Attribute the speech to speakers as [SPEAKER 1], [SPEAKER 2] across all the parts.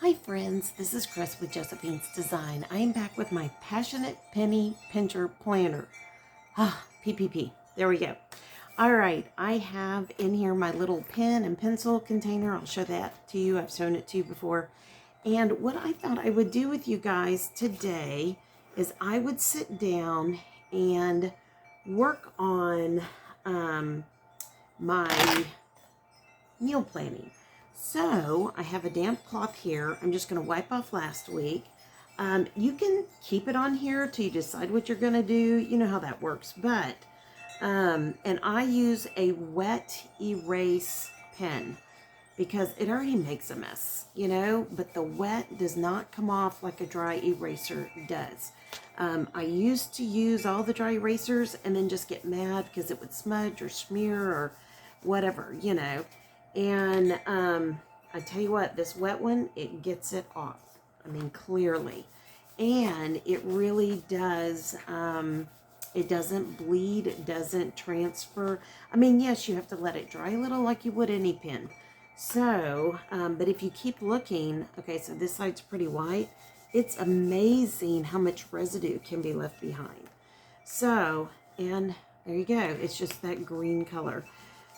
[SPEAKER 1] Hi friends, this is Chris with Josephine's Design. I am back with my Passionate Penny Pincher Planner. PPP. There we go. All right, I have in here my little pen and pencil container. I'll show that to you. I've shown it to you before. And what I thought I would do with you guys today is I would sit down and work on my meal planning. So I have a damp cloth here. I'm just going to wipe off last week. You can keep it on here till you decide what you're going to do. You know how that works. But, and I use a wet erase pen because it already makes a mess, you know, but the wet does not come off like a dry eraser does. I used to use all the dry erasers and then just get mad because it would smudge or smear or whatever, you know. And I tell you what, this wet one, it gets it off. I mean, clearly. And it really does, it doesn't bleed, it doesn't transfer. I mean, yes, you have to let it dry a little like you would any pen. So, but if you keep looking, okay, so this side's pretty white. It's amazing how much residue can be left behind. So, and there you go. It's just that green color.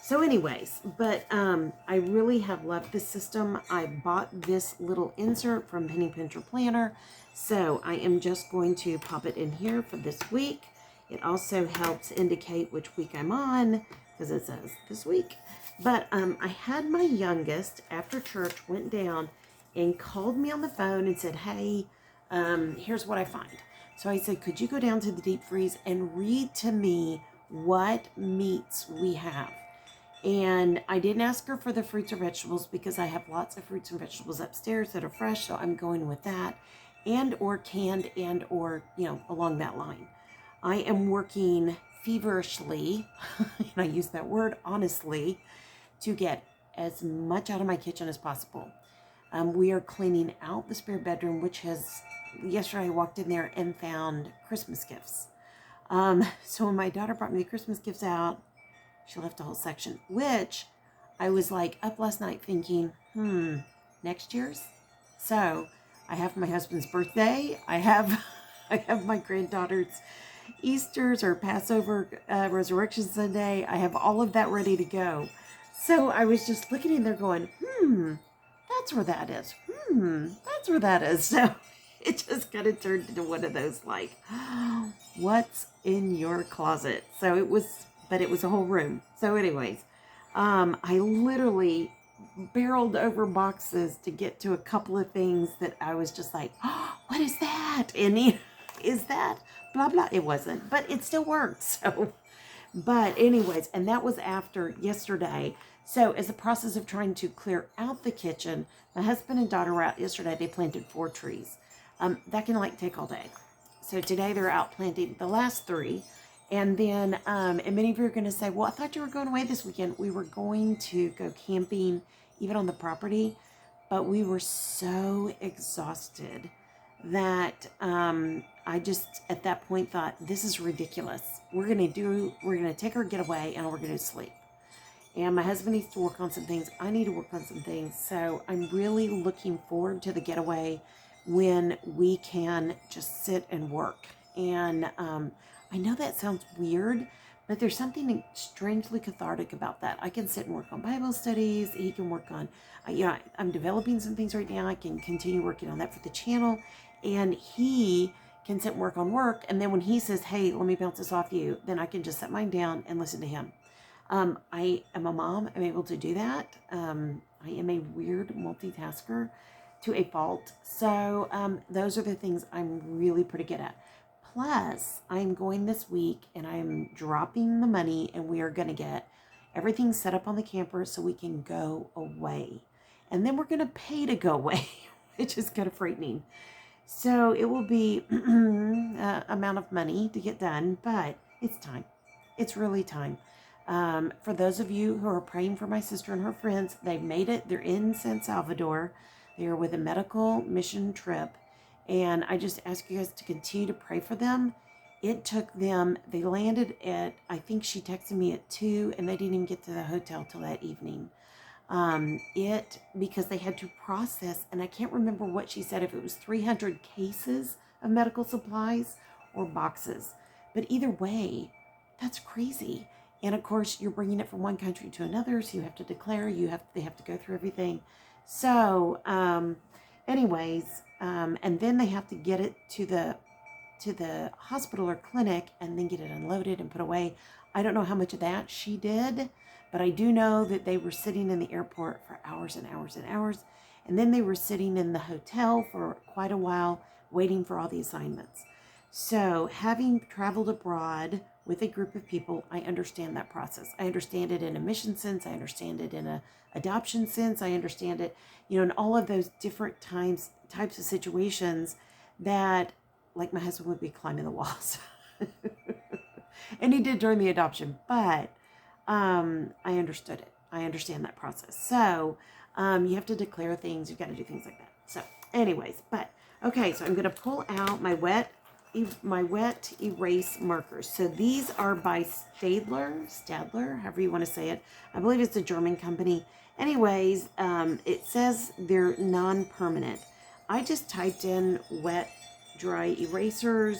[SPEAKER 1] So anyways, but I really have loved this system. I bought this little insert from Penny Pincher Planner. So I am just going to pop it in here for this week. It also helps indicate which week I'm on because it says this week. But I had my youngest after church went down and called me on the phone and said, hey, here's what I find. So I said, could you go down to the deep freeze and read to me what meats we have? And I didn't ask her for the fruits or vegetables because I have lots of fruits and vegetables upstairs that are fresh, so I'm going with that, and or canned and or, you know, along that line. I am working feverishly, and I use that word honestly, to get as much out of my kitchen as possible. We are cleaning out the spare bedroom, which has, yesterday I walked in there and found Christmas gifts. So when my daughter brought me the Christmas gifts out, she left a whole section, which I was like up last night thinking, next year's? So I have my husband's birthday. I have my granddaughter's Easter's or Passover, Resurrection Sunday. I have all of that ready to go. So I was just looking in there going, that's where that is. That's where that is. So it just kind of turned into one of those like, what's in your closet? So it was, but it was a whole room. So anyways, I literally barreled over boxes to get to a couple of things that I was just like, oh, what is that? And is that blah, blah? It wasn't, but it still worked. So, but anyways, and that was after yesterday. So as a process of trying to clear out the kitchen, my husband and daughter were out yesterday. They planted 4 trees. That can like take all day. So today they're out planting the last 3. And then, and many of you are going to say, well, I thought you were going away this weekend. We were going to go camping, even on the property, but we were so exhausted that I just, at that point, thought, this is ridiculous. We're going to take our getaway and we're going to sleep. And my husband needs to work on some things. I need to work on some things. So I'm really looking forward to the getaway when we can just sit and work. And I know that sounds weird, but there's something strangely cathartic about that. I can sit and work on Bible studies. He can work on, I'm developing some things right now. I can continue working on that for the channel. And he can sit and work on work. And then when he says, hey, let me bounce this off you, then I can just set mine down and listen to him. I am a mom. I'm able to do that. I am a weird multitasker to a fault. So those are the things I'm really pretty good at. Plus, I'm going this week and I'm dropping the money and we are going to get everything set up on the camper so we can go away. And then we're going to pay to go away, which is kind of frightening. So it will be amount of money to get done, but it's time. It's really time. For those of you who are praying for my sister and her friends, they've made it. They're in San Salvador. They're with a medical mission trip. And I just ask you guys to continue to pray for them. It took them, they landed at, I think she texted me at 2, and they didn't even get to the hotel till that evening. Because they had to process, and I can't remember what she said, if it was 300 cases of medical supplies or boxes. But either way, that's crazy. And of course, you're bringing it from one country to another, so you have to declare, they have to go through everything. So, and then they have to get it to the hospital or clinic and then get it unloaded and put away. I don't know how much of that she did, but I do know that they were sitting in the airport for hours and hours and hours. And then they were sitting in the hotel for quite a while waiting for all the assignments. So having traveled abroad with a group of people, I understand that process. I understand it in a mission sense. I understand it in a adoption sense. I understand it, in all of those different types of situations that, like, my husband would be climbing the walls. And he did during the adoption, but I understood it. I understand that process. So you have to declare things. You've got to do things like that. So anyways, but okay, so I'm going to pull out my wet erase markers. So these are by Stadler, however you want to say it. I believe it's a German company. Anyways, it says they're non-permanent. I just typed in wet dry erasers,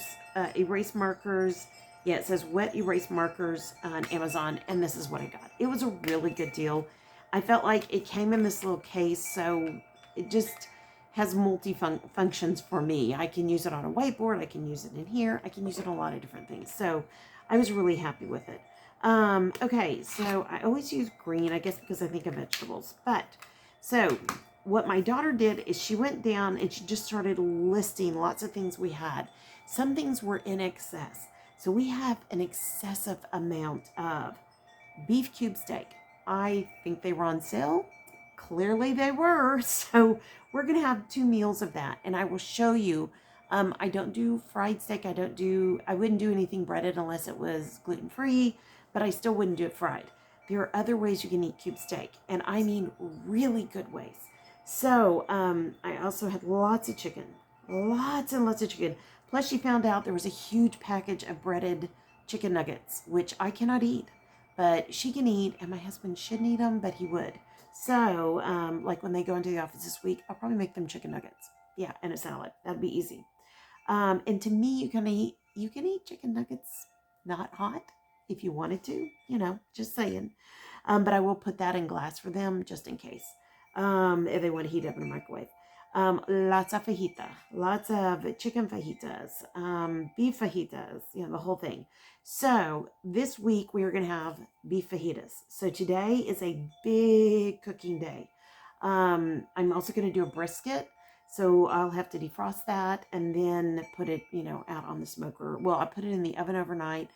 [SPEAKER 1] erase markers. Yeah, it says wet erase markers on Amazon, and this is what I got. It was a really good deal. I felt like it came in this little case, so it just has multi-functions for me. I can use it on a whiteboard. I can use it in here. I can use it on a lot of different things. So I was really happy with it. Okay, so I always use green, I guess because I think of vegetables. But, so what my daughter did is she went down and she just started listing lots of things we had. Some things were in excess. So we have an excessive amount of beef cube steak. I think they were on sale. Clearly they were. So we're going to have 2 meals of that. And I will show you. I don't do fried steak. I wouldn't do anything breaded unless it was gluten-free, but I still wouldn't do it fried. There are other ways you can eat cube steak, and I mean really good ways. So I also had lots of chicken, lots and lots of chicken. Plus she found out there was a huge package of breaded chicken nuggets, which I cannot eat, but she can eat, and my husband shouldn't eat them, but he would. So, like when they go into the office this week, I'll probably make them chicken nuggets. Yeah, and a salad. That'd be easy. And to me, you can eat chicken nuggets not hot if you wanted to, just saying. But I will put that in glass for them just in case. If they want to heat up in a microwave. Lots of fajita, lots of chicken fajitas, beef fajitas, the whole thing. So this week we are going to have beef fajitas. So today is a big cooking day. I'm also going to do a brisket. So I'll have to defrost that and then put it, out on the smoker. Well, I put it in the oven overnight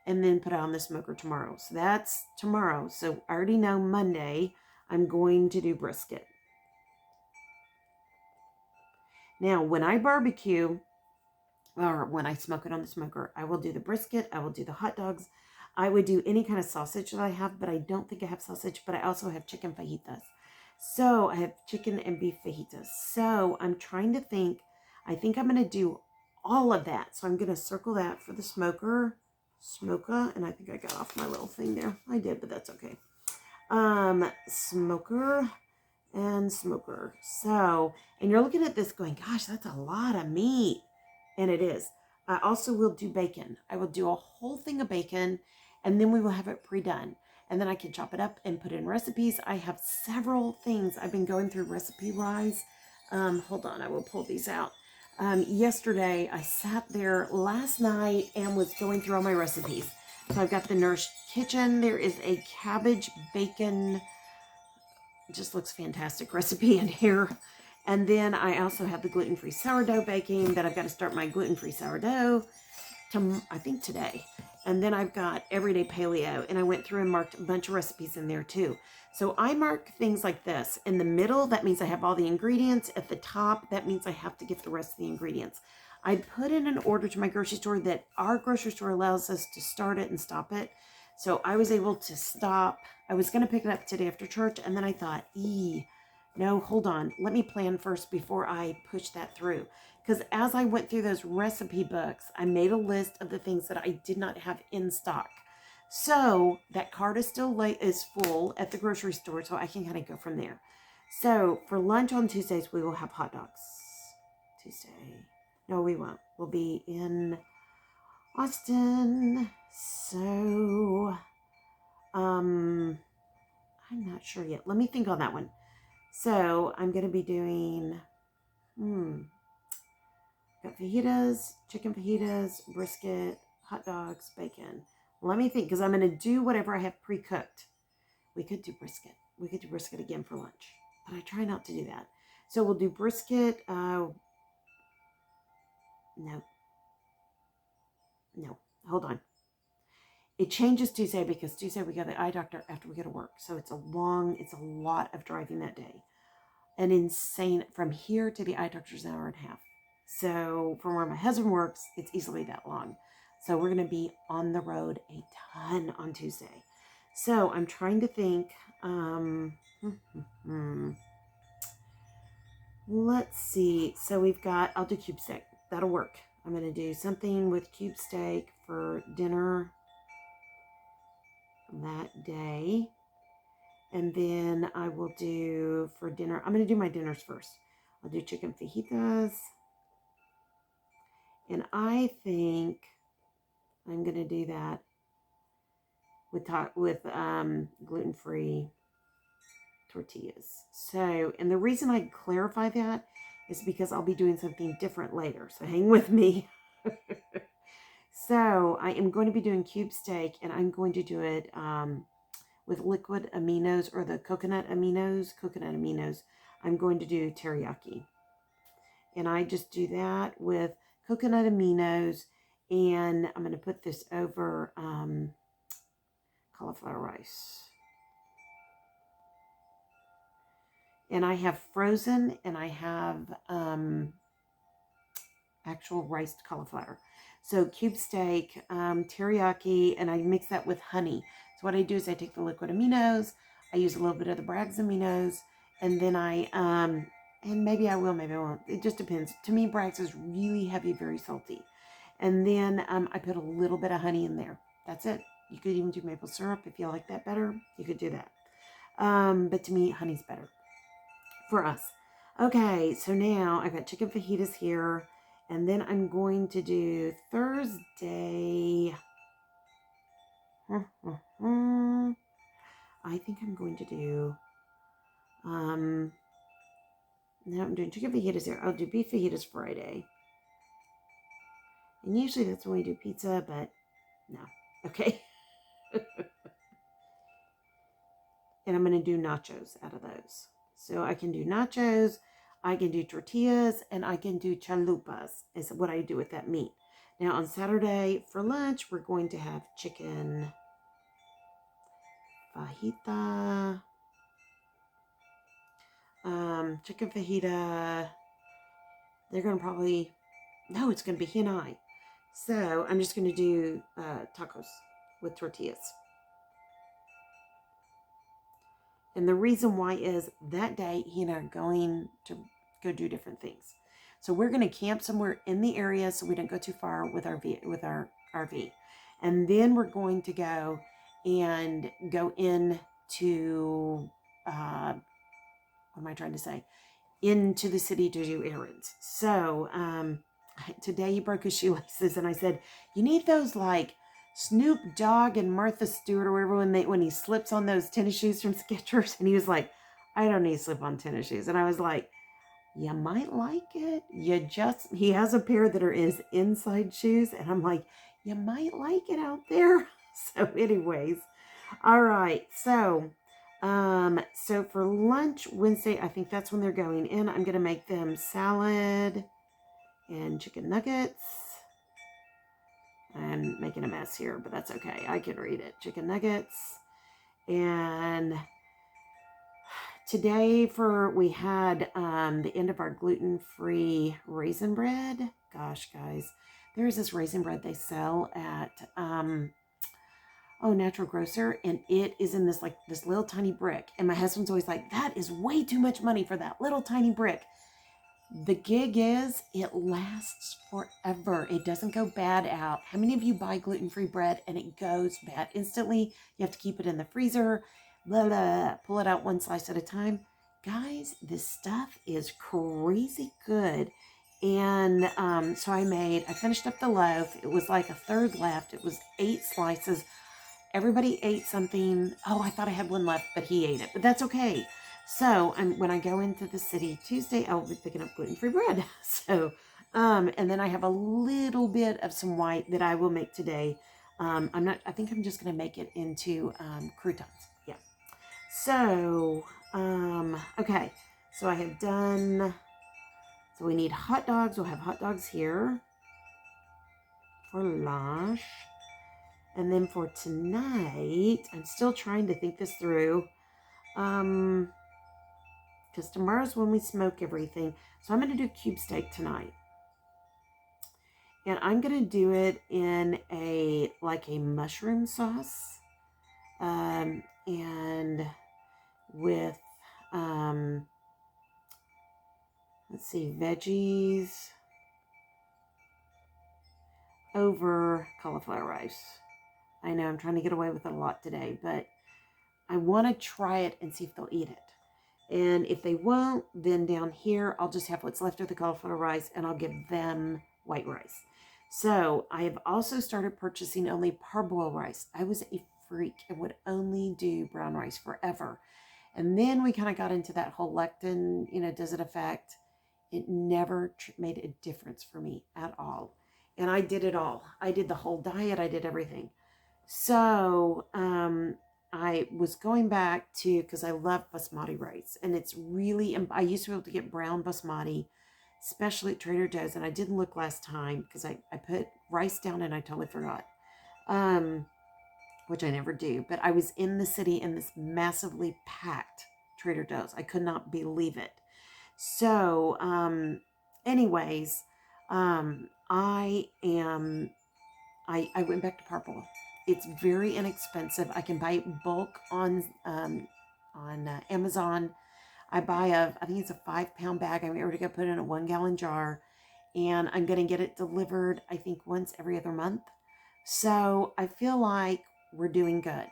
[SPEAKER 1] and then put it on the smoker tomorrow. So that's tomorrow. So I already know Monday I'm going to do brisket. Now, when I barbecue, or when I smoke it on the smoker, I will do the brisket, I will do the hot dogs, I would do any kind of sausage that I have, but I don't think I have sausage, but I also have chicken fajitas. So I have chicken and beef fajitas. So I'm trying to think, I think I'm going to do all of that. So I'm going to circle that for the smoker, and I think I got off my little thing there. I did, but that's okay. Smoker and smoker. So, and you're looking at this going, gosh, that's a lot of meat. And it is. I also will do bacon. I will do a whole thing of bacon, and then we will have it pre-done. And then I can chop it up and put it in recipes. I have several things. I've been going through recipe-wise. Hold on, I will pull these out. Yesterday, I sat there last night and was going through all my recipes. So I've got the Nourished Kitchen. There is a cabbage bacon, just looks fantastic, recipe in here. And then I also have the gluten-free sourdough baking that I've got to start my gluten-free sourdough I think today. And then I've got everyday paleo, and I went through and marked a bunch of recipes in there too. So I mark things like this. In the middle, that means I have all the ingredients. At the top, that means I have to get the rest of the ingredients. I put in an order to my grocery store that our grocery store allows us to start it and stop it. So I was able to stop. I was going to pick it up today after church, and then I thought, no, hold on. Let me plan first before I push that through. Because as I went through those recipe books, I made a list of the things that I did not have in stock. So that cart is still is full at the grocery store, so I can kind of go from there. So for lunch on Tuesdays, we will have hot dogs. Tuesday. No, we won't. We'll be in Austin. So, I'm not sure yet. Let me think on that one. So I'm going to be doing, got fajitas, chicken fajitas, brisket, hot dogs, bacon. Let me think, because I'm going to do whatever I have pre-cooked. We could do brisket. We could do brisket again for lunch, but I try not to do that. So we'll do brisket. No, hold on. It changes Tuesday because Tuesday we go to the eye doctor after we go to work. So it's a lot of driving that day. An insane, from here to the eye doctor's an hour and a half. So from where my husband works, it's easily that long. So we're going to be on the road a ton on Tuesday. So I'm trying to think, let's see. So we've got, I'll do cube steak. That'll work. I'm going to do something with cube steak for dinner that day. And then I will do for dinner, I'm going to do my dinners first. I'll do chicken fajitas. And I think I'm going to do that with gluten-free tortillas. So, and the reason I clarify that is because I'll be doing something different later. So hang with me. So I am going to be doing cube steak, and I'm going to do it with liquid aminos or the coconut aminos. I'm going to do teriyaki. And I just do that with coconut aminos, and I'm going to put this over cauliflower rice. And I have frozen, and I have actual riced cauliflower. So cube steak, teriyaki, and I mix that with honey. So what I do is I take the liquid aminos, I use a little bit of the Bragg's aminos, and then I, and maybe I will, maybe I won't. It just depends. To me, Bragg's is really heavy, very salty. And then I put a little bit of honey in there. That's it. You could even do maple syrup if you like that better. You could do that. But to me, honey's better for us. Okay, so now I've got chicken fajitas here. And then I'm going to do Thursday. I think I'm going to do, no, I'm doing chicken fajitas here. I'll do beef fajitas Friday. And usually that's when we do pizza, but no. Okay. And I'm going to do nachos out of those. So I can do nachos, I can do tortillas, and I can do chalupas is what I do with that meat. Now on Saturday for lunch, we're going to have chicken fajita, chicken fajita. They're going to probably, no, it's going to be he and I. So I'm just going to do tacos with tortillas. And the reason why is that day he and I are going to go do different things. So we're going to camp somewhere in the area so we don't go too far with our RV. And then we're going to go into, what am I trying to say? Into the city to do errands. So today he broke his shoelaces, and I said, you need those like Snoop Dogg and Martha Stewart or whatever when he slips on those tennis shoes from Skechers. And he was like, I don't need to slip on tennis shoes. And I was like, you might like it. He has a pair that are his inside shoes. And I'm like, you might like it out there. So anyways, all right. So for lunch Wednesday, I think that's when they're going in. I'm going to make them salad and chicken nuggets. I'm making a mess here, but that's okay. I can read it. Chicken nuggets. And today we had the end of our gluten-free raisin bread. Gosh, guys, there's this raisin bread they sell at Natural Grocer, and it is in this little tiny brick. And my husband's always like, that is way too much money for that little tiny brick. The gig is, it lasts forever. It doesn't go bad out. How many of you buy gluten-free bread and it goes bad instantly? You have to keep it in the freezer, blah, blah, pull it out one slice at a time. Guys, this stuff is crazy good. And so I finished up the loaf. It was like a third left. It was 8 slices. Everybody ate something. Oh, I thought I had one left, but he ate it. But that's okay. So when I go into the city Tuesday, I'll be picking up gluten-free bread. So, and then I have a little bit of some white that I will make today. I think I'm just going to make it into croutons. Yeah. So, okay. So I have done, so we need hot dogs. We'll have hot dogs here for lunch. And then for tonight, I'm still trying to think this through. Because tomorrow's when we smoke everything. So I'm going to do cube steak tonight. And I'm going to do it in a mushroom sauce. And with, let's see, veggies over cauliflower rice. I know I'm trying to get away with it a lot today, but I want to try it and see if they'll eat it. And if they won't, then down here, I'll just have what's left of the cauliflower rice and I'll give them white rice. So I have also started purchasing only parboiled rice. I was a freak and would only do brown rice forever. And then we kind of got into that whole lectin, does it affect? It never made a difference for me at all. And I did it all. I did the whole diet. I did everything. So, I was going back to, because I love basmati rice, and it's really, I used to be able to get brown basmati, especially at Trader Joe's, and I didn't look last time because I put rice down and I totally forgot, which I never do, but I was in the city in this massively packed Trader Joe's. I could not believe it. So, anyways, I went back to purple. It's very inexpensive. I can buy it bulk on Amazon. I buy I think it's a 5-pound bag. I'm ready to go put it in a 1-gallon jar. And I'm going to get it delivered, I think, once every other month. So I feel like we're doing good.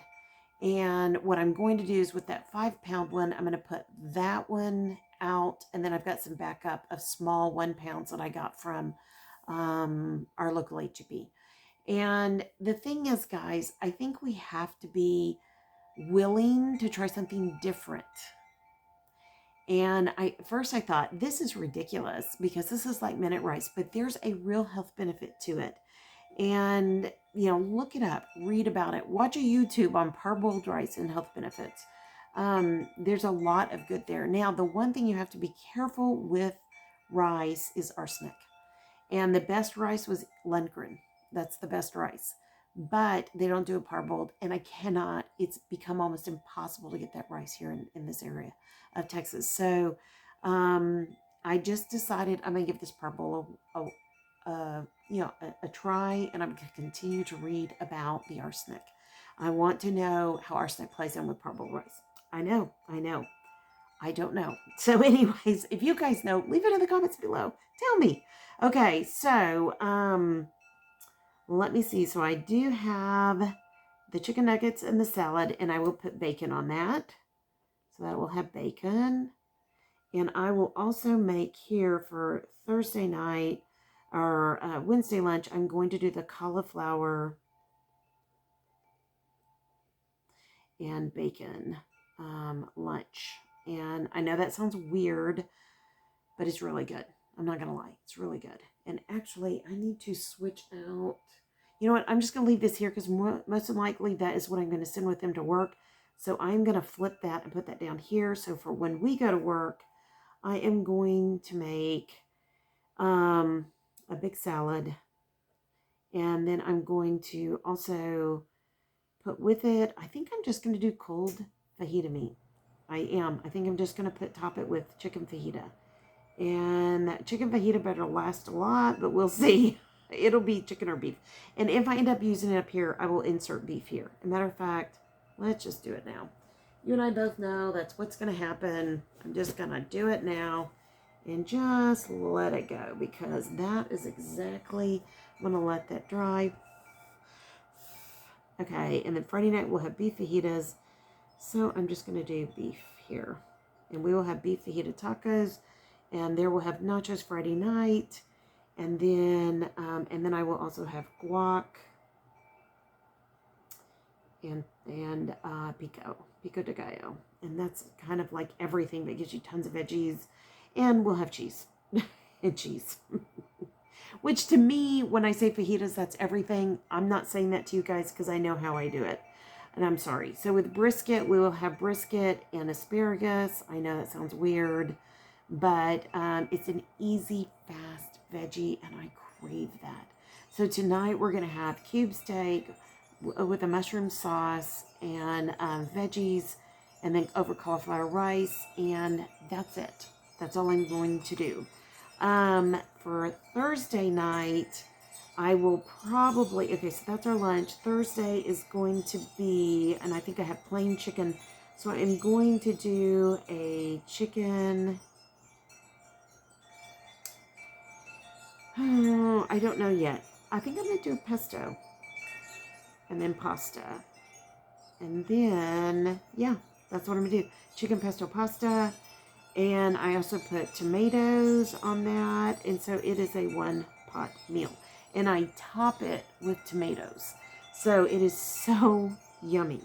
[SPEAKER 1] And what I'm going to do is with that 5-pound one, I'm going to put that one out. And then I've got some backup of small 1-pounds that I got from our local HEB. And the thing is, guys, I think we have to be willing to try something different. And first I thought, this is ridiculous because this is like minute rice, but there's a real health benefit to it. And, look it up, read about it, watch a YouTube on parboiled rice and health benefits. There's a lot of good there. Now, the one thing you have to be careful with rice is arsenic. And the best rice was Lundgren. That's the best rice. But they don't do it parboiled. And it's become almost impossible to get that rice here in this area of Texas. So I just decided I'm going to give this parboiled a try. And I'm going to continue to read about the arsenic. I want to know how arsenic plays in with parboiled rice. I know. I don't know. So anyways, if you guys know, leave it in the comments below. Tell me. Okay, so let me see. So I do have the chicken nuggets and the salad, and I will put bacon on that. So that will have bacon. And I will also make here for Thursday night or Wednesday lunch, I'm going to do the cauliflower and bacon lunch. And I know that sounds weird, but it's really good. I'm not going to lie. It's really good. And actually, I need to switch out. You know what? I'm just going to leave this here because most likely that is what I'm going to send with them to work. So I'm going to flip that and put that down here. So for when we go to work, I am going to make a big salad. And then I'm going to also put with it, I think I'm just going to do cold fajita meat. I think I'm just going to top it with chicken fajita. And that chicken fajita better last a lot, but we'll see. It'll be chicken or beef. And if I end up using it up here, I will insert beef here. As a matter of fact, let's just do it now. You and I both know that's what's going to happen. I'm just going to do it now. and just let it go, because that is exactly, I'm going to let that dry. Okay, and then Friday night we'll have beef fajitas. So I'm just going to do beef here. And we will have beef fajita tacos. And there we'll have nachos Friday night. And then I will also have guac and pico de gallo. And that's kind of like everything that gives you tons of veggies. And we'll have cheese and cheese. Which to me, when I say fajitas, that's everything. I'm not saying that to you guys because I know how I do it. And I'm sorry. So with brisket, we will have brisket and asparagus. I know that sounds weird, but it's an easy, fast veggie, and I crave that. So tonight we're going to have cube steak with a mushroom sauce and veggies, and then over cauliflower rice, and that's it. That's all I'm going to do. For Thursday night, I will probably, okay, so that's our lunch. Thursday is going to be, and I think I have plain chicken, so I'm going to do a chicken, oh, I don't know yet. I think I'm going to do pesto, and then pasta, and then, yeah, that's what I'm going to do. Chicken pesto pasta, and I also put tomatoes on that, and so it is a one-pot meal. And I top it with tomatoes. So it is so yummy.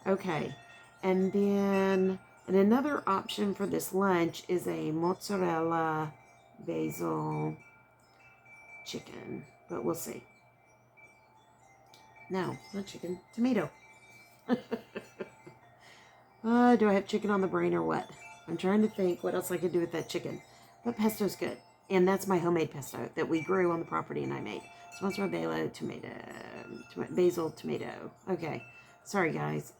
[SPEAKER 1] Okay. And then, and another option for this lunch is a mozzarella basil chicken. But we'll see. No, not chicken. Tomato. Do I have chicken on the brain or what? I'm trying to think what else I could do with that chicken. But pesto's good. And that's my homemade pesto that we grew on the property and I made. So mozzarella, basil, tomato. Okay. Sorry, guys.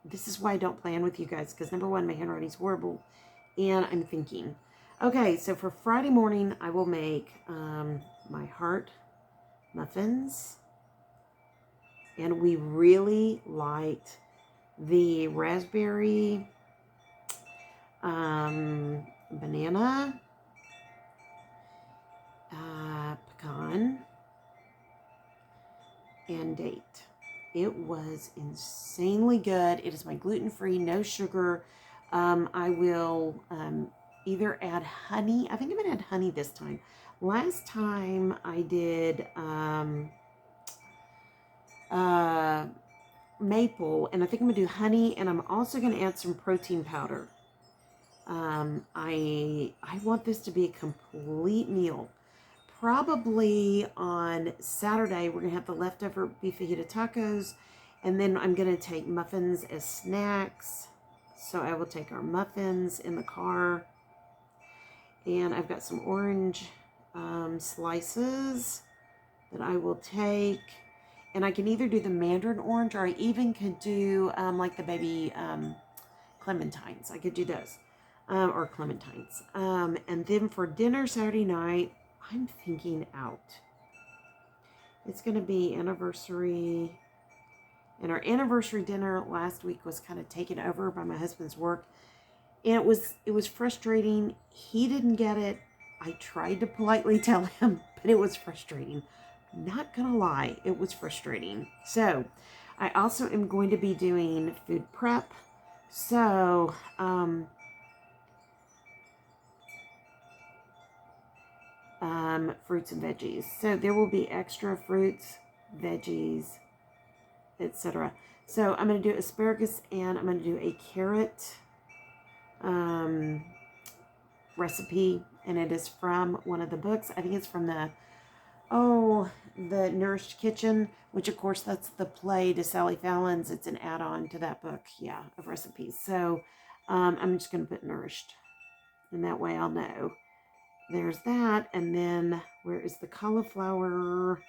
[SPEAKER 1] This is why I don't plan with you guys. Because number one, my handwriting's horrible. And I'm thinking. Okay, so for Friday morning, I will make my heart muffins. And we really liked the raspberry, banana, pecan, and date. It was insanely good. It is my gluten-free, no sugar. I will either add honey. I think I'm going to add honey this time. Last time I did maple, and I think I'm going to do honey, and I'm also going to add some protein powder. I want this to be a complete meal. Probably on Saturday, we're going to have the leftover beef fajita tacos, and then I'm going to take muffins as snacks. So I will take our muffins in the car, and I've got some orange slices that I will take, and I can either do the mandarin orange, or I even could do like the baby clementines. I could do those. Or clementines. And then for dinner Saturday night, I'm thinking out. It's going to be anniversary. And our anniversary dinner last week was kind of taken over by my husband's work. And it was frustrating. He didn't get it. I tried to politely tell him, but it was frustrating. Not going to lie, it was frustrating. So, I also am going to be doing food prep. So, fruits and veggies. So there will be extra fruits, veggies, etc. So I'm going to do asparagus, and I'm going to do a carrot recipe, and it is from one of the books. I think it's from the Nourished Kitchen, which of course that's the play to Sally Fallon's. It's an add-on to that book, yeah, of recipes. So I'm just going to put Nourished, and that way I'll know. There's that, and then where is the cauliflower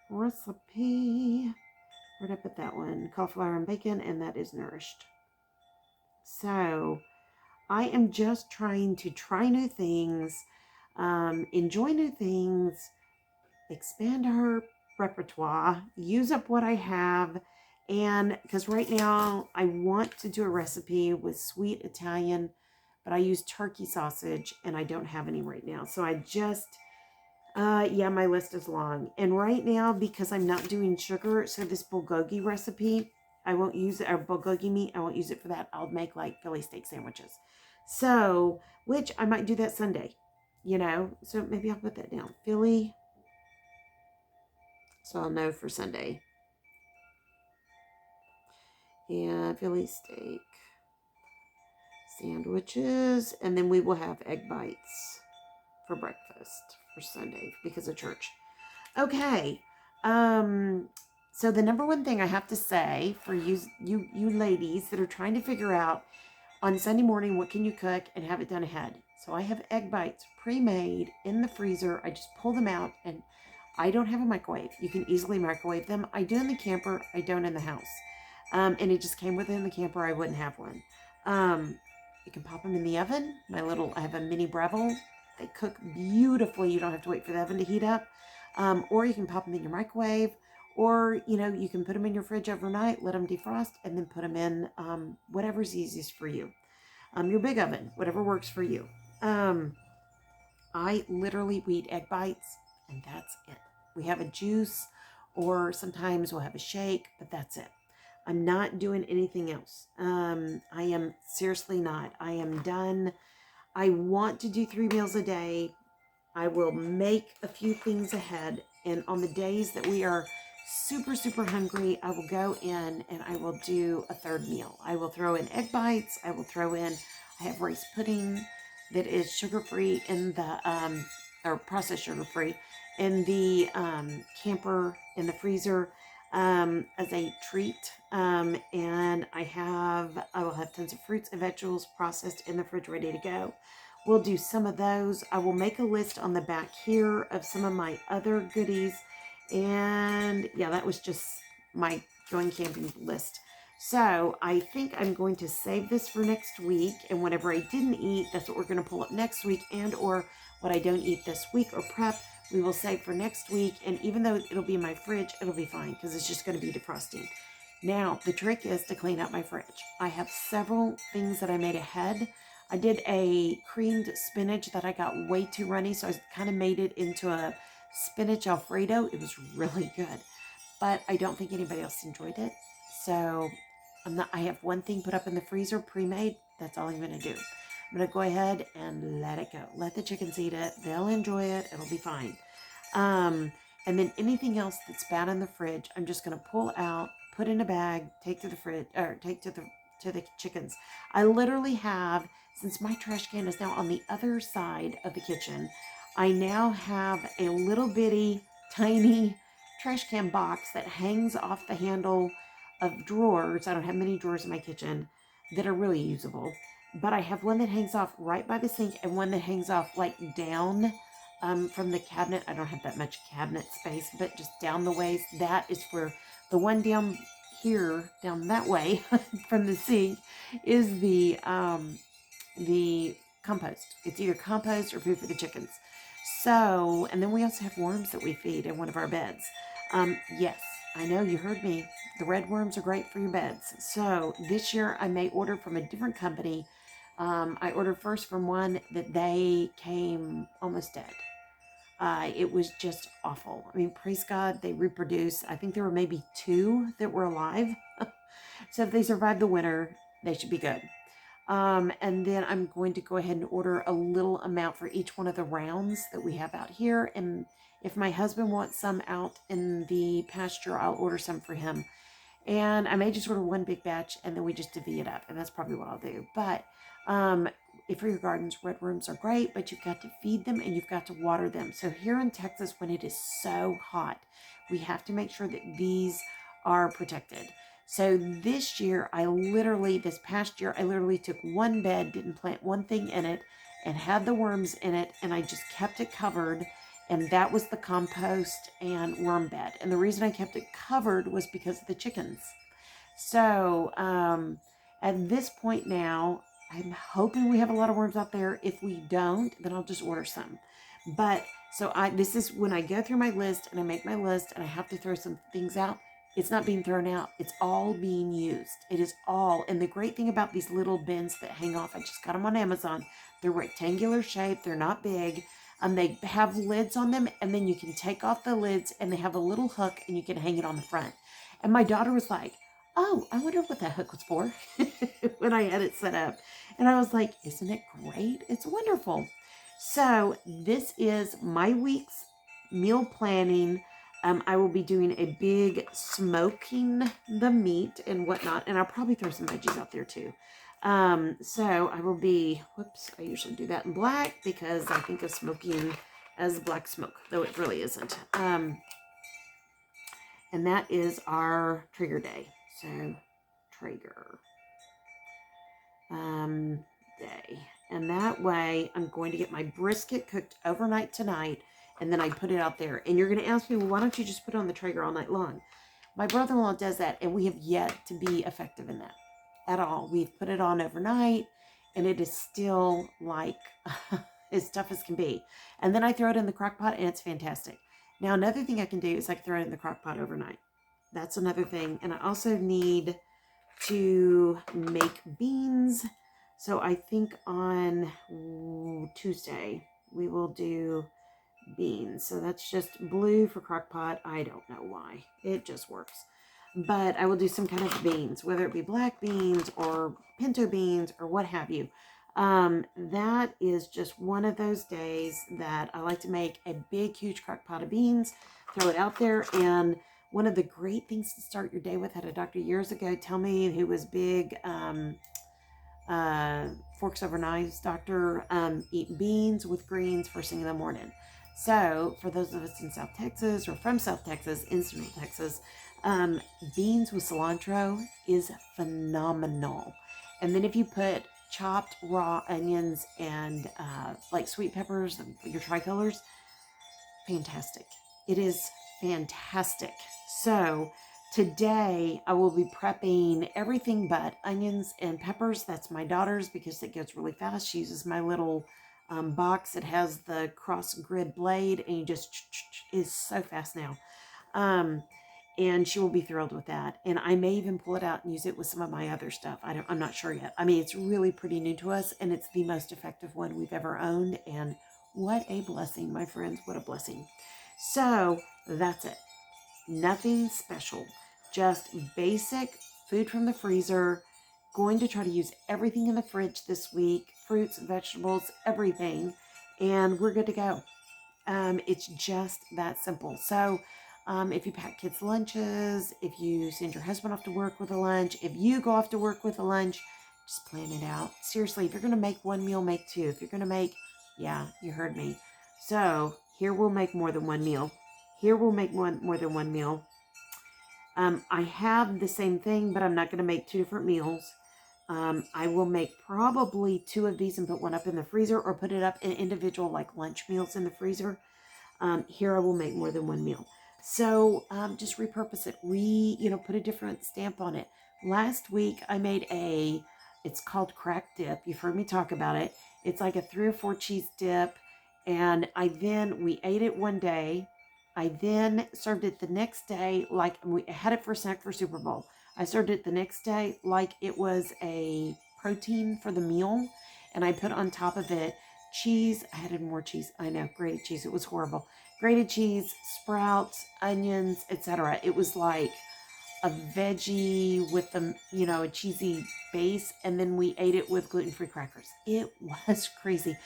[SPEAKER 1] recipe? Where'd I put that one? Cauliflower and bacon, and that is Nourished. So I am just trying to try new things, enjoy new things, expand our repertoire, use up what I have, and because right now I want to do a recipe with sweet Italian but I use turkey sausage and I don't have any right now. So I just, yeah, my list is long. And right now, because I'm not doing sugar, so this bulgogi recipe, I won't use it, or bulgogi meat, I won't use it for that. I'll make like Philly steak sandwiches. So, which I might do that Sunday, you know, so maybe I'll put that down. Philly, so I'll know for Sunday. And Philly steak sandwiches, and then we will have egg bites for breakfast for Sunday because of church. Okay. So the number one thing I have to say for you ladies that are trying to figure out on Sunday morning, what can you cook and have it done ahead? So I have egg bites pre-made in the freezer. I just pull them out, and I don't have a microwave. You can easily microwave them. I do in the camper. I don't in the house. And it just came within the camper. I wouldn't have one. You can pop them in the oven. I have a mini Breville. They cook beautifully. You don't have to wait for the oven to heat up. Or you can pop them in your microwave. Or, you know, you can put them in your fridge overnight, let them defrost, and then put them in whatever's easiest for you. Your big oven, whatever works for you. I literally eat egg bites, and that's it. We have a juice, or sometimes we'll have a shake, but that's it. I'm not doing anything else. I am seriously not. I am done. I want to do 3 meals a day. I will make a few things ahead, and on the days that we are super, super hungry, I will go in and I will do a 3rd meal. I will throw in egg bites. I will throw in, I have rice pudding that is sugar-free in the, or processed sugar-free in the camper in the freezer as a treat. And I will have tons of fruits and vegetables processed in the fridge ready to go. We'll do some of those. I will make a list on the back here of some of my other goodies. And yeah, that was just my going camping list. So I think I'm going to save this for next week. And whatever I didn't eat, that's what we're going to pull up next week. And or what I don't eat this week or prep, we will save for next week. And even though it'll be in my fridge, it'll be fine because it's just going to be defrosting. Now, the trick is to clean up my fridge. I have several things that I made ahead. I did a creamed spinach that I got way too runny, so I kind of made it into a spinach Alfredo. It was really good, but I don't think anybody else enjoyed it. So I have one thing put up in the freezer, pre-made. That's all I'm going to do. I'm going to go ahead and let it go. Let the chickens eat it. They'll enjoy it. It'll be fine. And then anything else that's bad in the fridge, I'm just going to pull out, put in a bag, take to the fridge, or take to the chickens. I literally have, since my trash can is now on the other side of the kitchen, I now have a little bitty, tiny trash can box that hangs off the handle of drawers. I don't have many drawers in my kitchen that are really usable, but I have one that hangs off right by the sink and one that hangs off like down from the cabinet. I don't have that much cabinet space, but just down the ways. That is where the one down here, down that way from the sink, is the compost. It's either compost or food for the chickens. So, and then we also have worms that we feed in one of our beds. Yes, I know you heard me. The red worms are great for your beds. So this year I may order from a different company. I ordered first from one that they came almost dead. It was just awful. I mean, praise God, they reproduce. I think there were maybe 2 that were alive. So if they survived the winter, they should be good. And then I'm going to go ahead and order a little amount for each one of the rounds that we have out here. And if my husband wants some out in the pasture, I'll order some for him. And I may just order one big batch and then we just divvy it up. And that's probably what I'll do. But if for your gardens, red worms are great, but you've got to feed them and you've got to water them. So here in Texas, when it is so hot, we have to make sure that these are protected. So this past year, I literally took one bed, didn't plant one thing in it, and had the worms in it, and I just kept it covered, and that was the compost and worm bed. And the reason I kept it covered was because of the chickens. So at this point now, I'm hoping we have a lot of worms out there. If we don't, then I'll just order some. But so this is when I go through my list and I make my list and I have to throw some things out. It's not being thrown out. It's all being used. It is all. And the great thing about these little bins that hang off, I just got them on Amazon. They're rectangular shape. They're not big. They have lids on them, and then you can take off the lids, and they have a little hook, and you can hang it on the front. And my daughter was like, oh, I wonder what that hook was for when I had it set up. And I was like, isn't it great? It's wonderful. So this is my week's meal planning. I will be doing a big smoking the meat and whatnot, and I'll probably throw some veggies out there too. So I will be, whoops, I usually do that in black because I think of smoking as black smoke, though it really isn't. And that is our Traeger day. So Traeger day. And that way I'm going to get my brisket cooked overnight tonight, and then I put it out there. And you're going to ask me, well, why don't you just put it on the Traeger all night long? My brother-in-law does that, and we have yet to be effective in that at all. We've put it on overnight, and it is still like as tough as can be. And then I throw it in the crock pot, and it's fantastic. Now, another thing I can do is I can throw it in the crock pot overnight. That's another thing. And I also need to make beans. So I think on Tuesday we will do beans. So that's just blue for crock pot. I don't know why. It just works. But I will do some kind of beans, whether it be black beans or pinto beans or what have you. That is just one of those days that I like to make a big, huge crock pot of beans, throw it out there. And one of the great things to start your day with, had a doctor years ago tell me, who was big, forks over knives doctor, eat beans with greens first thing in the morning. So for those of us in South Texas or from South Texas, in Central Texas, beans with cilantro is phenomenal. And then if you put chopped raw onions and like sweet peppers, your tricolors, fantastic. It is fantastic. So today I will be prepping everything but onions and peppers. That's my daughter's because it goes really fast. She uses my little box. It has the cross grid blade, and you just, is so fast now. And she will be thrilled with that. And I may even pull it out and use it with some of my other stuff. I'm not sure yet. I mean, it's really pretty new to us, and it's the most effective one we've ever owned. And what a blessing, my friends, what a blessing. So that's it. Nothing special, just basic food from the freezer. Going to try to use everything in the fridge this week, fruits, vegetables, everything, and we're good to go. It's just that simple. So if you pack kids' lunches, if you send your husband off to work with a lunch, if you go off to work with a lunch, just plan it out. Seriously, if you're going to make one meal, make two. If you're going to make, yeah, you heard me. So here we'll make more than one meal. Here we'll make more than one meal. I have the same thing, but I'm not going to make two different meals. I will make probably two of these and put one up in the freezer, or put it up in individual like lunch meals in the freezer. Here I will make more than one meal. So just repurpose it, put a different stamp on it. Last week I made it's called crack dip. You've heard me talk about it. It's like a 3 or 4 cheese dip. And we ate it one day. I then served it the next day, like we had it for a snack for Super Bowl. I served it the next day like it was a protein for the meal. And I put on top of it cheese. I added more cheese. I know, grated cheese. It was horrible. Grated cheese, sprouts, onions, etc. It was like a veggie with a cheesy base, and then we ate it with gluten-free crackers. It was crazy.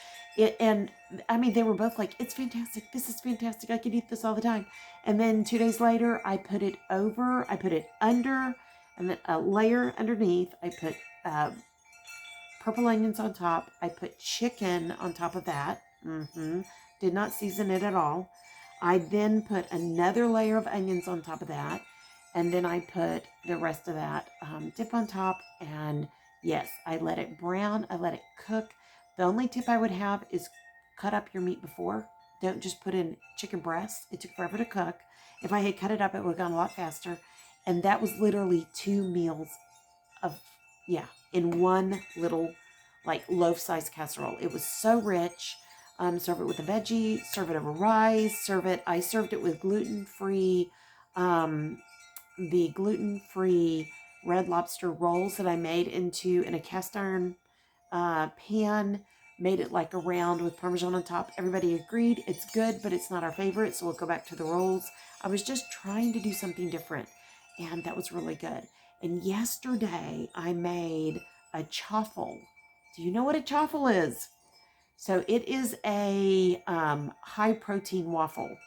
[SPEAKER 1] And I mean, they were both like, it's fantastic. This is fantastic. I could eat this all the time. And then 2 days later, I put it under, and then a layer underneath. I put purple onions on top. I put chicken on top of that. Did not season it at all. I then put another layer of onions on top of that. And then I put the rest of that dip on top. And yes, I let it brown. I let it cook. The only tip I would have is cut up your meat before. Don't just put in chicken breast. It took forever to cook. If I had cut it up, it would have gone a lot faster. And that was literally 2 meals in one little like loaf-sized casserole. It was so rich. Serve it with a veggie, serve it over rice, I served it with gluten-free the gluten-free Red Lobster rolls that I made in a cast iron pan, made it like a round with Parmesan on top. Everybody agreed it's good, but it's not our favorite, so we'll go back to the rolls. I was just trying to do something different, and that was really good. And yesterday I made a chaffle. Do you know what a chaffle is? So it is a high protein waffle,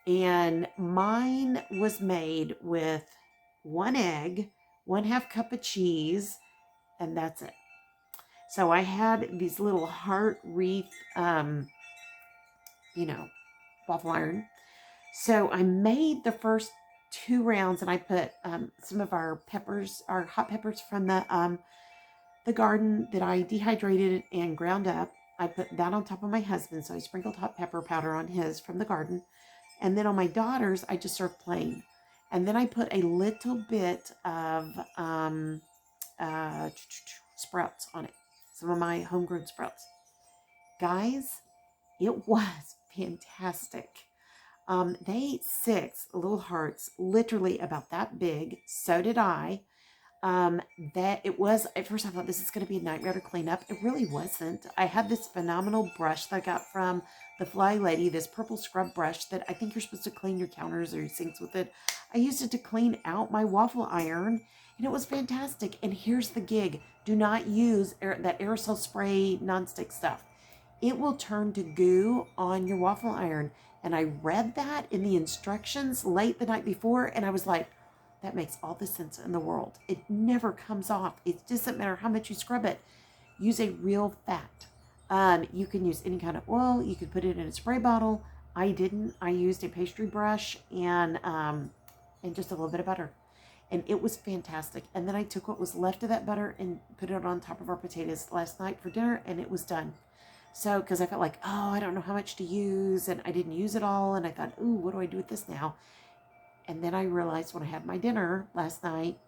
[SPEAKER 1] and mine was made with 1 egg, 1/2 cup of cheese, and that's it. So I had these little heart wreath, you know, waffle iron. So I made the first 2 rounds, and I put some of our peppers, our hot peppers from the garden that I dehydrated and ground up. I put that on top of my husband, so I sprinkled hot pepper powder on his from the garden. And then on my daughter's, I just served plain. And then I put a little bit of sprouts on it, some of my homegrown sprouts. Guys, it was fantastic. They ate 6 little hearts, literally about that big. So did I. That it was, at first I thought this is going to be a nightmare to clean up. It really wasn't. I had this phenomenal brush that I got from the Fly Lady, this purple scrub brush that I think you're supposed to clean your counters or your sinks with it. I used it to clean out my waffle iron, and it was fantastic. And here's the gig. Do not use that aerosol spray nonstick stuff. It will turn to goo on your waffle iron. And I read that in the instructions late the night before, and I was like, that makes all the sense in the world. It never comes off. It doesn't matter how much you scrub it. Use a real fat. You can use any kind of oil. You could put it in a spray bottle. I didn't. I used a pastry brush and just a little bit of butter. And it was fantastic. And then I took what was left of that butter and put it on top of our potatoes last night for dinner, and it was done. So, because I felt like, oh, I don't know how much to use, and I didn't use it all, and I thought, ooh, what do I do with this now? And then I realized when I had my dinner last night,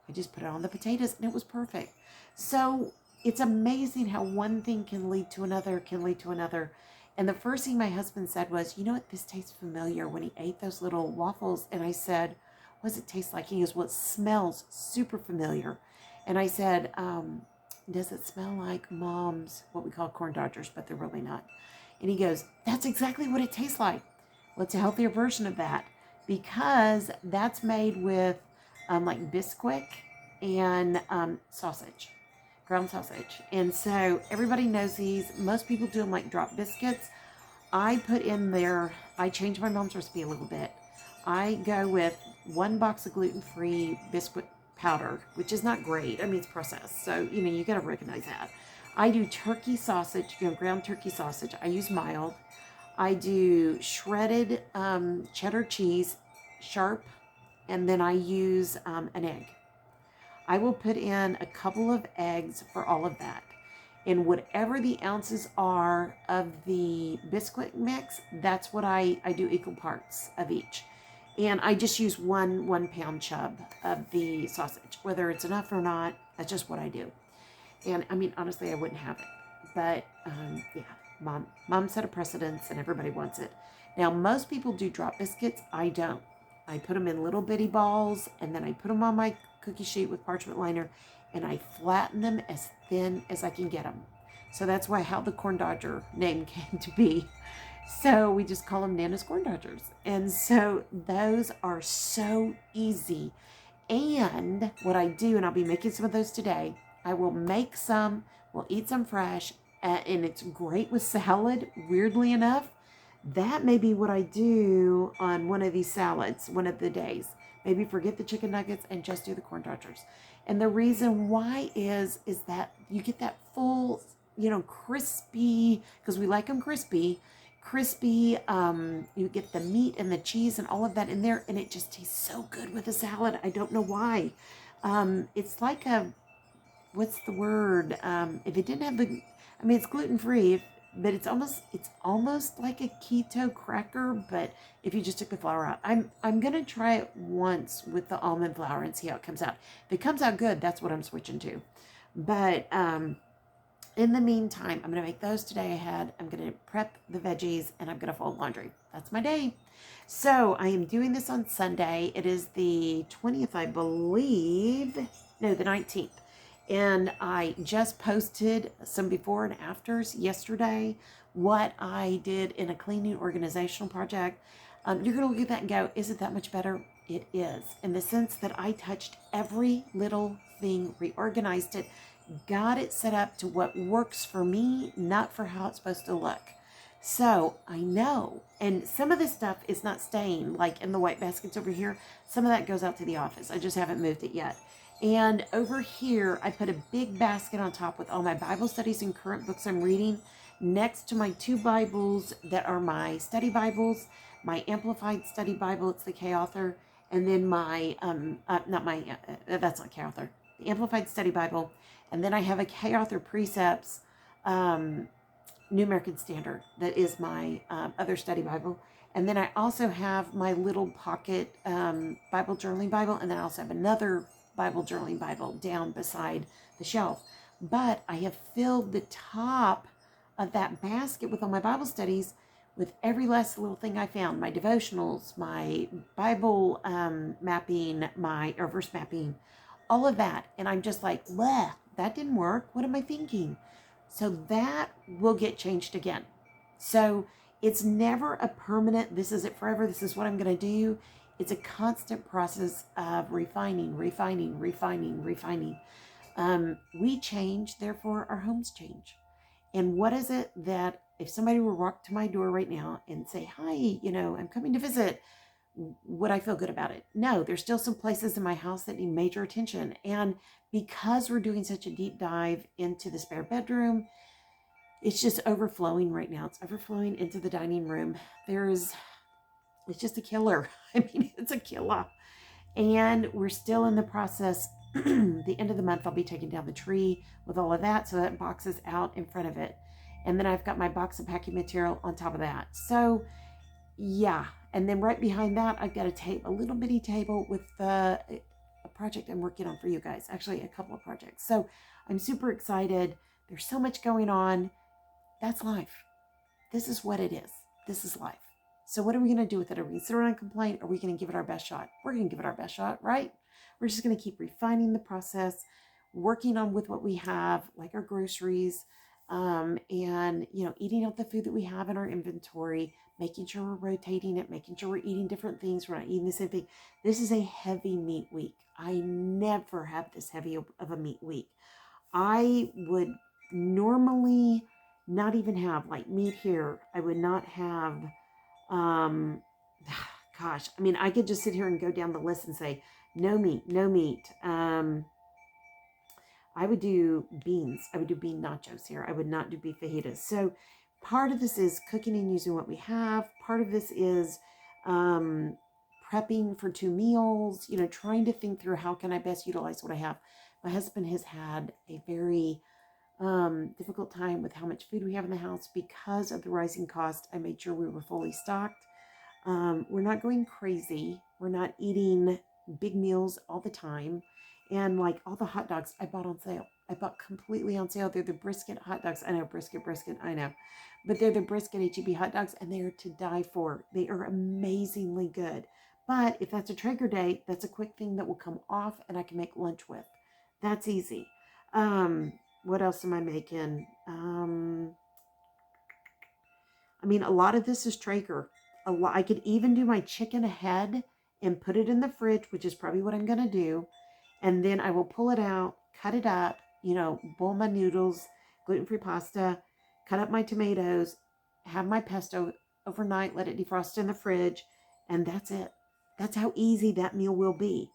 [SPEAKER 1] I just put it on the potatoes, and it was perfect. So it's amazing how one thing can lead to another, can lead to another. And the first thing my husband said was, you know what, this tastes familiar, when he ate those little waffles. And I said, what does it taste like? He goes, well, it smells super familiar. And I said, does it smell like Mom's, what we call corn dodgers, but they're really not. And he goes, that's exactly what it tastes like. Well, it's a healthier version of that, because that's made with like Bisquick and sausage, ground sausage. And so everybody knows these. Most people do them like drop biscuits. I put in there, I changed my mom's recipe a little bit. I go with 1 box of gluten-free Bisquick powder, which is not great. I mean, it's processed, so you got to recognize that. I do turkey sausage, ground turkey sausage. I use mild. I do shredded cheddar cheese, sharp, and then I use an egg. I will put in a couple of eggs for all of that. And whatever the ounces are of the Bisquick mix, that's what I do, equal parts of each. And I just use one 1-pound chub of the sausage. Whether it's enough or not, that's just what I do. And I mean, honestly, I wouldn't have it. But yeah, mom set a precedence, and everybody wants it. Now, most people do drop biscuits. I don't. I put them in little bitty balls, and then I put them on my cookie sheet with parchment liner, and I flatten them as thin as I can get them. So that's how the corn dodger name came to be. So we just call them Nana's corn dodgers. And so those are so easy. And what I do, and I'll be making some of those today, I will make some, we'll eat some fresh, and it's great with salad, weirdly enough. That may be what I do on one of these salads, one of the days. Maybe forget the chicken nuggets and just do the corn dodgers. And the reason why is that you get that full, crispy, because we like them crispy, you get the meat and the cheese and all of that in there, and it just tastes so good with a salad. I don't know why. It's like what's the word? If it didn't have it's gluten-free, but it's almost like a keto cracker, but if you just took the flour out. I'm gonna try it once with the almond flour and see how it comes out. If it comes out good, that's what I'm switching to. But In the meantime, I'm going to make those today ahead. I'm going to prep the veggies and I'm going to fold laundry. That's my day. So I am doing this on Sunday. It is the 20th, I believe. No, the 19th. And I just posted some before and afters yesterday, what I did in a cleaning organizational project. You're going to look at that and go, is it that much better? It is, in the sense that I touched every little thing, reorganized it, got it set up to what works for me, not for how it's supposed to look. So I know, and some of this stuff is not staying like in the white baskets over here. Some of that goes out to the office. I just haven't moved it yet. And over here, I put a big basket on top with all my Bible studies and current books I'm reading, next to my 2 Bibles that are my study Bibles, my Amplified Study Bible, it's the K Author, and then my, that's not K Author, the Amplified Study Bible, and then I have a K Author Precepts, New American Standard, that is my other study Bible. And then I also have my little pocket Bible journaling Bible, and then I also have another Bible journaling Bible down beside the shelf. But I have filled the top of that basket with all my Bible studies with every last little thing I found, my devotionals, my Bible mapping, my verse mapping, all of that. And I'm just like, bleh, that didn't work. What am I thinking? So that will get changed again. So it's never a permanent, this is it forever, this is what I'm going to do. It's a constant process of refining. We change, therefore our homes change. And what is it that if somebody were to walk to my door right now and say, hi, I'm coming to visit, would I feel good about it? No, there's still some places in my house that need major attention. And because we're doing such a deep dive into the spare bedroom, it's just overflowing right now. It's overflowing into the dining room. It's just a killer. I mean, it's a killer. And we're still in the process. The end of the month, I'll be taking down the tree with all of that. So that box is out in front of it. And then I've got my box of packing material on top of that. So yeah. And then right behind that, I've got a little bitty table with a project I'm working on for you guys. Actually, a couple of projects. So I'm super excited. There's so much going on. That's life. This is what it is. This is life. So what are we going to do with it? Are we going to sit around and complain? Or are we going to give it our best shot? We're going to give it our best shot, right? We're just going to keep refining the process, working on with what we have, like our groceries, and, eating out the food that we have in our inventory, making sure we're rotating it, making sure we're eating different things. We're not eating the same thing. This is a heavy meat week. I never have this heavy of a meat week. I would normally not even have like meat here. I would not have, gosh, I mean, I could just sit here and go down the list and say, no meat, no meat. I would do beans. I would do bean nachos here. I would not do beef fajitas. So part of this is cooking and using what we have. Part of this is prepping for 2 meals, trying to think through how can I best utilize what I have. My husband has had a very difficult time with how much food we have in the house because of the rising cost. I made sure we were fully stocked. We're not going crazy. We're not eating big meals all the time. And like all the hot dogs I bought on sale. I bought completely on sale. They're the brisket hot dogs. I know, brisket, I know. But they're the brisket H-E-B hot dogs, and they are to die for. They are amazingly good. But if that's a Traeger day, that's a quick thing that will come off and I can make lunch with. That's easy. What else am I making? A lot of this is Traeger. I could even do my chicken ahead and put it in the fridge, which is probably what I'm going to do. And then I will pull it out, cut it up, boil my noodles, gluten-free pasta, cut up my tomatoes, have my pesto overnight, let it defrost in the fridge, and that's it. That's how easy that meal will be.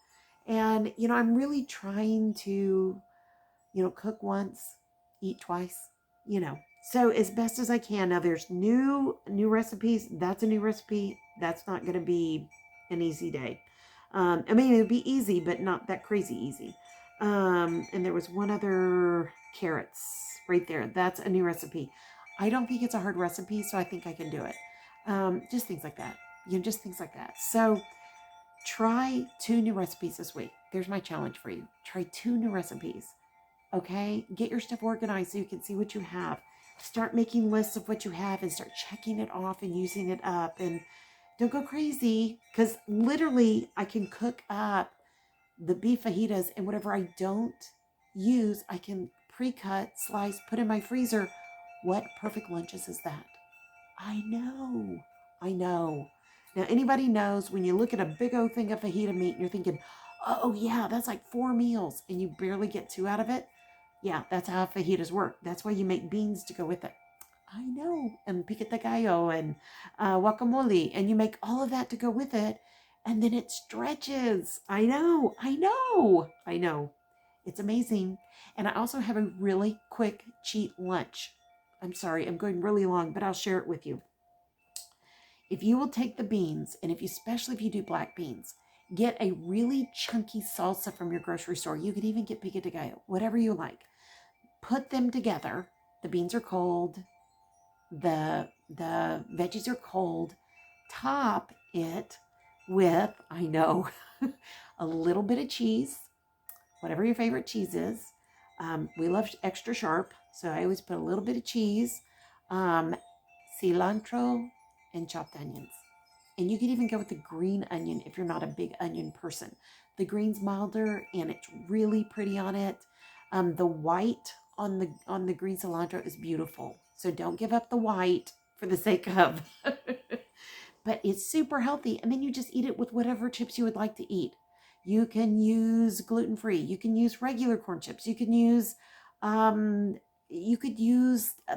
[SPEAKER 1] And, I'm really trying to, cook once, eat twice, So as best as I can. Now there's new recipes. That's a new recipe. That's not going to be an easy day. It would be easy, but not that crazy easy. And there was one other, carrots right there. That's a new recipe. I don't think it's a hard recipe, so I think I can do it. Just things like that. Just things like that. So try 2 new recipes this week. There's my challenge for you. Try 2 new recipes. okay? Get your stuff organized so you can see what you have. Start making lists of what you have and start checking it off and using it up. And don't go crazy, because literally I can cook up the beef fajitas, and whatever I don't use, I can pre-cut, slice, put in my freezer. What perfect lunches is that? I know. I know. Now, anybody knows when you look at a big old thing of fajita meat and you're thinking, oh, yeah, that's like 4 meals and you barely get 2 out of it. Yeah, that's how fajitas work. That's why you make beans to go with it. I know. And pico de gallo and guacamole. And you make all of that to go with it. And then it stretches. I know. I know. I know. It's amazing. And I also have a really quick cheat lunch. I'm sorry, I'm going really long, but I'll share it with you. If you will take the beans, and especially if you do black beans, get a really chunky salsa from your grocery store. You could even get pico de gallo, whatever you like. Put them together. The beans are cold. The veggies are cold. Top it with, I know, a little bit of cheese, whatever your favorite cheese is. We love extra sharp, so I always put a little bit of cheese, cilantro, and chopped onions. And you could even go with the green onion if you're not a big onion person. The green's milder and it's really pretty on it. The white on the green cilantro is beautiful. So don't give up the white for the sake of. But it's super healthy. And then you just eat it with whatever chips you would like to eat. You can use gluten-free. You can use regular corn chips. You can use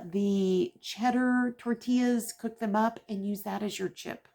[SPEAKER 1] the cheddar tortillas, cook them up, and use that as your chip.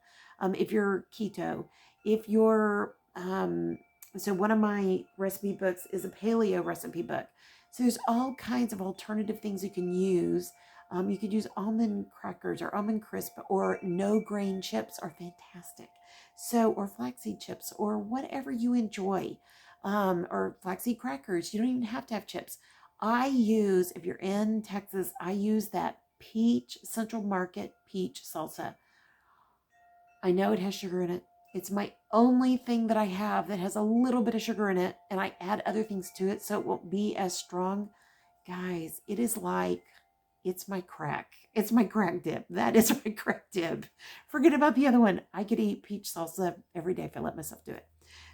[SPEAKER 1] If you're keto, if you're, so one of my recipe books is a paleo recipe book. So there's all kinds of alternative things you can use. You could use almond crackers or almond crisp, or no grain chips are fantastic. So, or flaxseed chips or whatever you enjoy, or flaxseed crackers. You don't even have to have chips. I use, if you're in Texas, I use that peach, Central Market peach salsa. I know it has sugar in it. It's my only thing that I have that has a little bit of sugar in it, and I add other things to it so it won't be as strong. Guys, it is like, it's my crack. It's my crack dip. That is my crack dip. Forget about the other one. I could eat peach salsa every day if I let myself do it.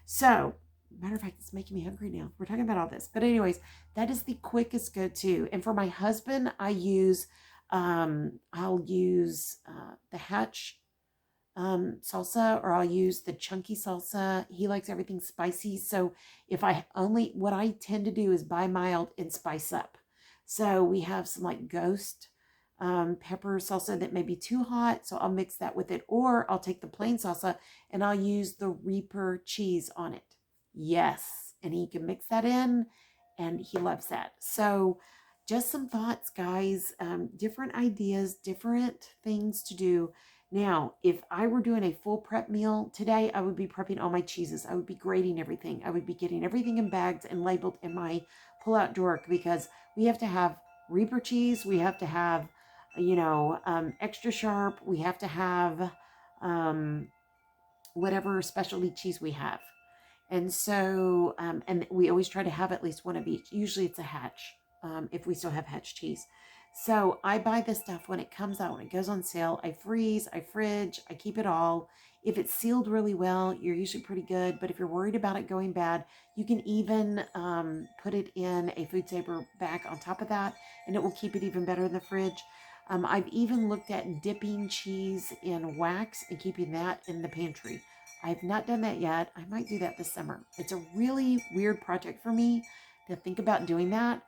[SPEAKER 1] So, matter of fact, it's making me hungry now. We're talking about all this. But anyways, that is the quickest go-to. And for my husband, I'll use the Hatch salsa, or I'll use the chunky salsa. He likes everything spicy. So what I tend to do is buy mild and spice up. So we have some like ghost pepper salsa that may be too hot. So I'll mix that with it. Or I'll take the plain salsa and I'll use the Reaper cheese on it. Yes. And he can mix that in and he loves that. So just some thoughts, guys, different ideas, different things to do. Now, if I were doing a full prep meal today, I would be prepping all my cheeses. I would be grating everything. I would be getting everything in bags and labeled in my pull-out drawer, because we have to have Reaper cheese. We have to have, extra sharp. We have to have whatever specialty cheese we have. And so, and we always try to have at least one of each. Usually it's a Hatch, if we still have Hatch cheese. So I buy this stuff when it comes out, when it goes on sale. I freeze, I fridge, I keep it all. If it's sealed really well, you're usually pretty good. But if you're worried about it going bad, you can even put it in a food saver bag on top of that, and it will keep it even better in the fridge. I've even looked at dipping cheese in wax and keeping that in the pantry. I've not done that yet. I might do that this summer. It's a really weird project for me to think about doing that,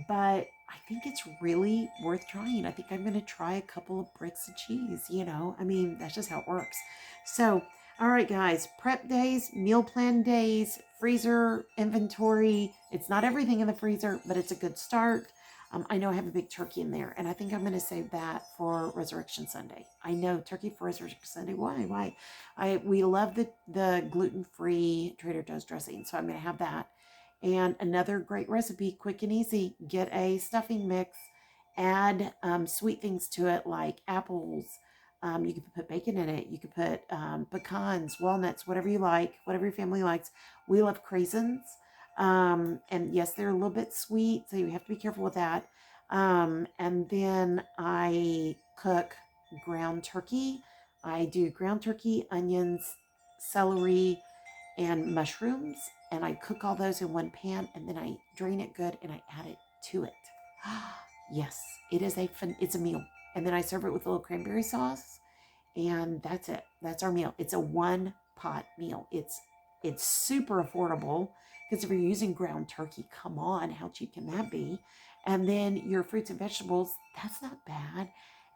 [SPEAKER 1] but I think it's really worth trying. I think I'm going to try a couple of bricks of cheese, that's just how it works. So, all right, guys, prep days, meal plan days, freezer inventory. It's not everything in the freezer, but it's a good start. I know I have a big turkey in there, and I think I'm going to save that for Resurrection Sunday. I know, turkey for Resurrection Sunday. Why? We love the gluten-free Trader Joe's dressing, so I'm going to have that. And another great recipe, quick and easy, get a stuffing mix, add sweet things to it like apples. You can put bacon in it. You could put pecans, walnuts, whatever you like, whatever your family likes. We love craisins. And yes, they're a little bit sweet, so you have to be careful with that. And then I cook ground turkey. I do ground turkey, onions, celery, and mushrooms, and I cook all those in one pan, and then I drain it good, and I add it to it. Yes, it is it's a meal. And then I serve it with a little cranberry sauce, and that's it. That's our meal. It's a one pot meal. It's super affordable because if you're using ground turkey, come on, how cheap can that be? And then your fruits and vegetables, that's not bad.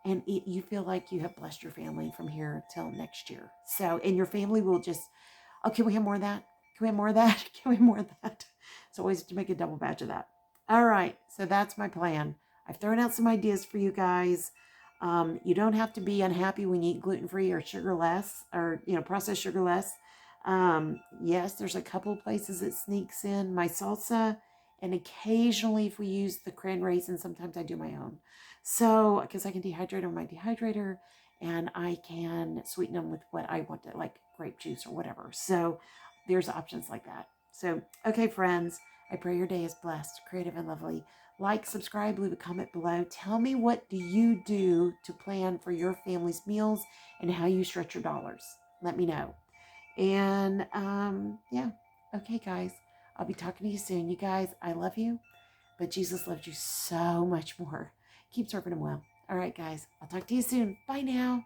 [SPEAKER 1] And you feel like you have blessed your family from here till next year. So, and your family will just, oh, can we have more of that? Can we have more of that? Can we have more of that? So always to make a double batch of that. All right, so that's my plan. I've thrown out some ideas for you guys. You don't have to be unhappy when you eat gluten-free or sugar less, or processed sugar less. Yes, there's a couple places it sneaks in my salsa, and occasionally if we use the cran raisin, sometimes I do my own. So because I can dehydrate on my dehydrator, and I can sweeten them with what I want to, like grape juice or whatever. So there's options like that. So, okay, friends, I pray your day is blessed, creative, and lovely. Like, subscribe, leave a comment below. Tell me, what do you do to plan for your family's meals and how you stretch your dollars? Let me know. And yeah, okay, guys, I'll be talking to you soon. You guys, I love you, but Jesus loves you so much more. Keep serving him well. All right, guys, I'll talk to you soon. Bye now.